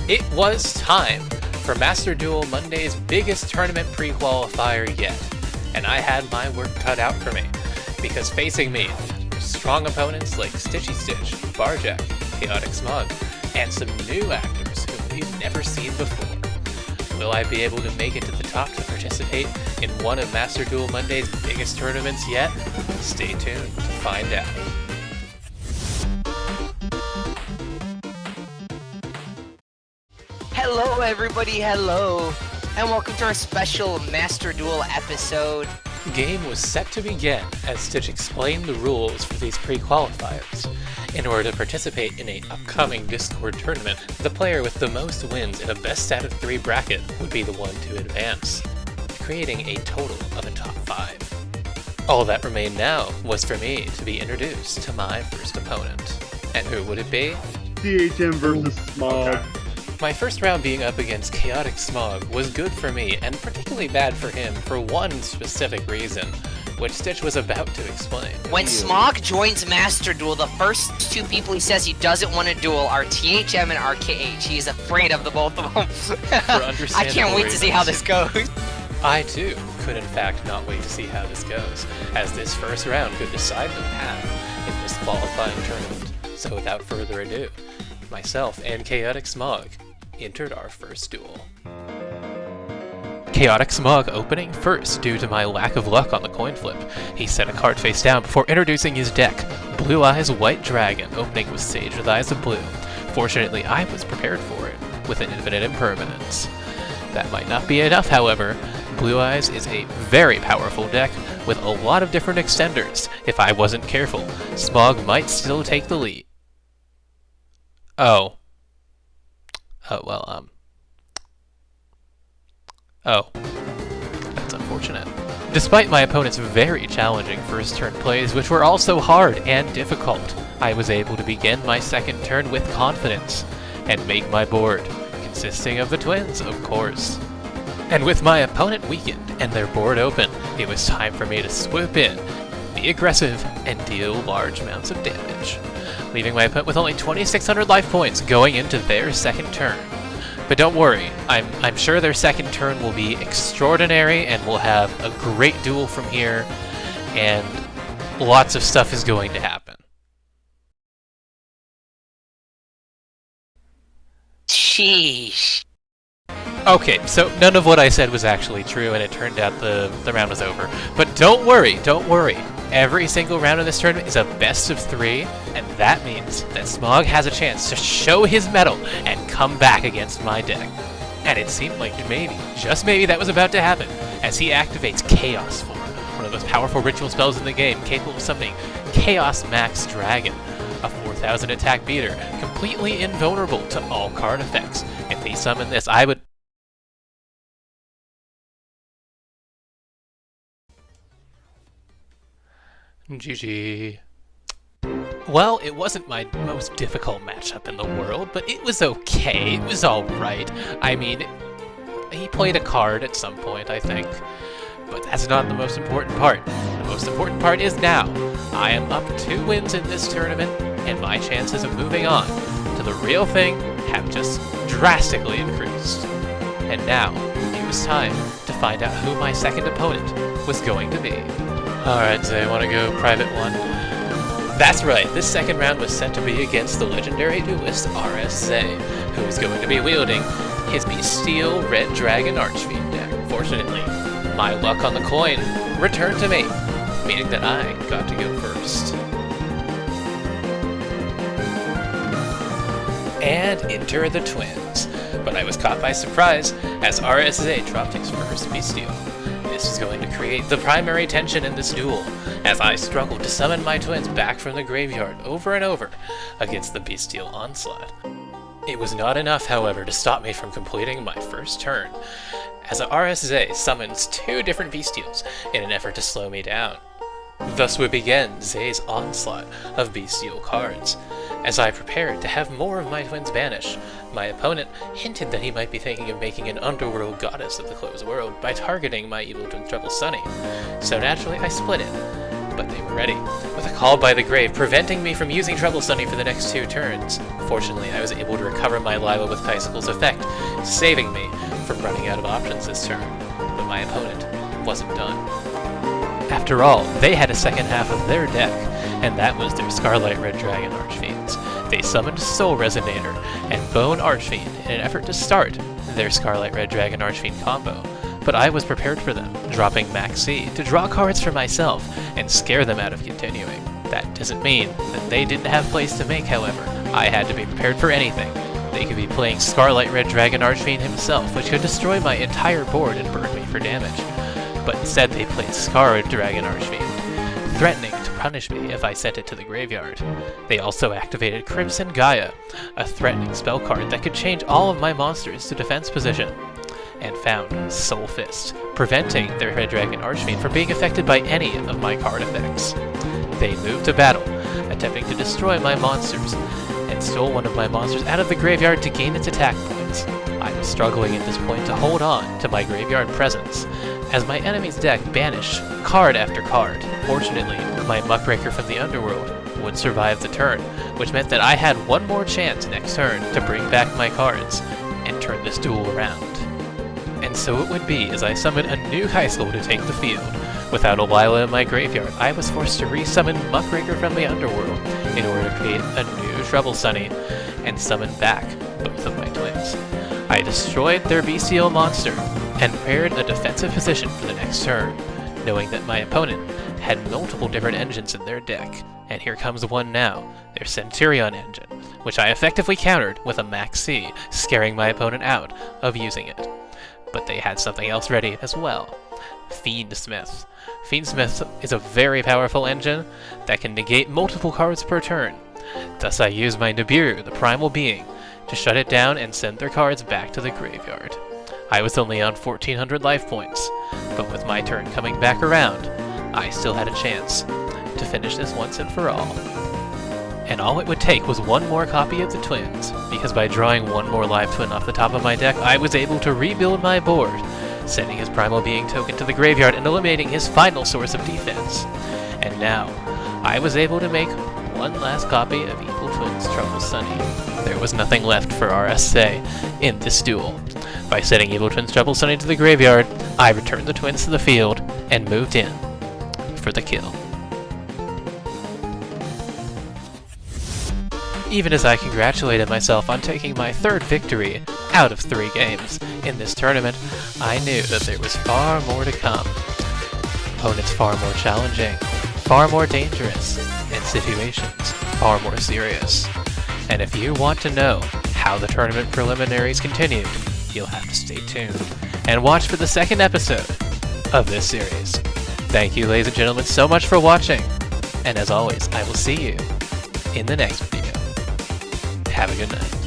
It was time for Master Duel Monday's biggest tournament pre-qualifier yet, and I had my work cut out for me, because facing me were strong opponents like Stitchy Stitch, Barjack, Chaotic Smog, and some new actors whom we've never seen before. Will I be able to make it to the top to participate in one of Master Duel Monday's biggest tournaments yet? Stay tuned to find out. Hello everybody, hello, and welcome to our special Master Duel episode. The game was set to begin as Stitch explained the rules for these pre-qualifiers. In order to participate in an upcoming Discord tournament, the player with the most wins in a best out of 3 bracket would be the one to advance, creating a total of a top 5. All that remained now was for me to be introduced to my first opponent. And who would it be? CHM versus Smog. Okay. My first round being up against Chaotic Smog was good for me, and particularly bad for him for one specific reason, which Stitch was about to explain. When Smog joins Master Duel, the first 2 people he says he doesn't want to duel are THM and RKH. He is afraid of the both of them. I can't wait to see how this goes. I too could in fact not wait to see how this goes, as this first round could decide the path in this qualifying tournament. So without further ado, myself and Chaotic Smog entered our first duel. Chaotic Smog opening first due to my lack of luck on the coin flip. He set a card face down before introducing his deck. Blue Eyes White Dragon, opening with Sage with Eyes of Blue. Fortunately, I was prepared for it, with an Infinite Impermanence. That might not be enough, however. Blue Eyes is a very powerful deck with a lot of different extenders. If I wasn't careful, Smog might still take the lead. Oh, that's unfortunate. Despite my opponent's very challenging first turn plays, which were also hard and difficult, I was able to begin my second turn with confidence and make my board, consisting of the twins, of course. And with my opponent weakened and their board open, it was time for me to swoop in, be aggressive, and deal large amounts of damage, leaving my opponent with only 2,600 life points going into their second turn. But don't worry, I'm sure their second turn will be extraordinary and we'll have a great duel from here, and lots of stuff is going to happen. Sheesh. Okay, so none of what I said was actually true, and it turned out the round was over. But don't worry. Every single round in this tournament is a best of 3, and that means that Smog has a chance to show his mettle and come back against my deck. And it seemed like maybe, just maybe, that was about to happen, as he activates Chaos Form, one of the most powerful ritual spells in the game, capable of summoning Chaos Max Dragon, a 4,000 attack beater, completely invulnerable to all card effects. If he summoned this, I would... GG. Well, it wasn't my most difficult matchup in the world, but it was okay. It was alright. I mean, he played a card at some point, I think. But that's not the most important part. The most important part is now. I am up 2 wins in this tournament, and my chances of moving on to the real thing have just drastically increased. And now, it was time to find out who my second opponent was going to be. Alright, so I want to go private 1. That's right, this second round was set to be against the legendary duelist RSA, who is going to be wielding his Steel Red Dragon Archfiend deck. Fortunately, my luck on the coin returned to me, meaning that I got to go first. And enter the twins. But I was caught by surprise as RSA dropped his first Bestial. This is going to create the primary tension in this duel, as I struggled to summon my twins back from the graveyard over and over against the Bestial Onslaught. It was not enough, however, to stop me from completing my first turn, as RSA summons 2 different Bestials in an effort to slow me down. Thus would begin Zay's onslaught of bestial cards. As I prepared to have more of my twins vanish, my opponent hinted that he might be thinking of making an underworld goddess of the closed world by targeting my evil twin Trouble Sunny. So naturally I split it, but they were ready, with a call by the grave preventing me from using Trouble Sunny for the next 2 turns. Fortunately, I was able to recover my Lila with Icicle's effect, saving me from running out of options this turn, but my opponent wasn't done. After all, they had a second half of their deck, and that was their Scarlet Red Dragon Archfiends. They summoned Soul Resonator and Bone Archfiend in an effort to start their Scarlet Red Dragon Archfiend combo, but I was prepared for them, dropping Maxi to draw cards for myself and scare them out of continuing. That doesn't mean that they didn't have plays to make, however. I had to be prepared for anything. They could be playing Scarlet Red Dragon Archfiend himself, which could destroy my entire board and burn me for damage. But instead they played Scarlet Dragon Archfiend, threatening to punish me if I sent it to the graveyard. They also activated Crimson Gaia, a threatening spell card that could change all of my monsters to defense position, and found Soul Fist, preventing their Red Dragon Archfiend from being affected by any of my card effects. They moved to battle, attempting to destroy my monsters, and stole one of my monsters out of the graveyard to gain its attack points. I was struggling at this point to hold on to my graveyard presence, as my enemy's deck banished card after card. Fortunately, my Muckraker from the Underworld would survive the turn, which meant that I had one more chance next turn to bring back my cards and turn this duel around. And so it would be as I summoned a new Icicle to take the field. Without a Lila in my graveyard, I was forced to re-summon Muckraker from the Underworld in order to create a new Trouble Sunny and summon back both of my twins. I destroyed their bestial monster and prepared a defensive position for the next turn, knowing that my opponent had multiple different engines in their deck. And here comes one now, their Centurion engine, which I effectively countered with a Max C, scaring my opponent out of using it. But they had something else ready as well, Fiendsmith. Fiendsmith is a very powerful engine that can negate multiple cards per turn. Thus I used my Nibiru, the Primal Being, to shut it down and send their cards back to the graveyard. I was only on 1400 life points, but with my turn coming back around, I still had a chance to finish this once and for all. And all it would take was one more copy of the twins, because by drawing one more live twin off the top of my deck, I was able to rebuild my board, sending his Primal Being token to the graveyard and eliminating his final source of defense. And now, I was able to make one last copy of Evil Twins Trouble Sunny. There was nothing left for RSA in this duel. By sending Evil Twins Trouble Sunny to the graveyard, I returned the twins to the field and moved in for the kill. Even as I congratulated myself on taking my 3rd victory out of 3 games in this tournament, I knew that there was far more to come. Opponents far more challenging, far more dangerous, and situations far more serious. And if you want to know how the tournament preliminaries continued, you'll have to stay tuned and watch for the 2nd episode of this series. Thank you, ladies and gentlemen, so much for watching, and as always, I will see you in the next video. Have a good night.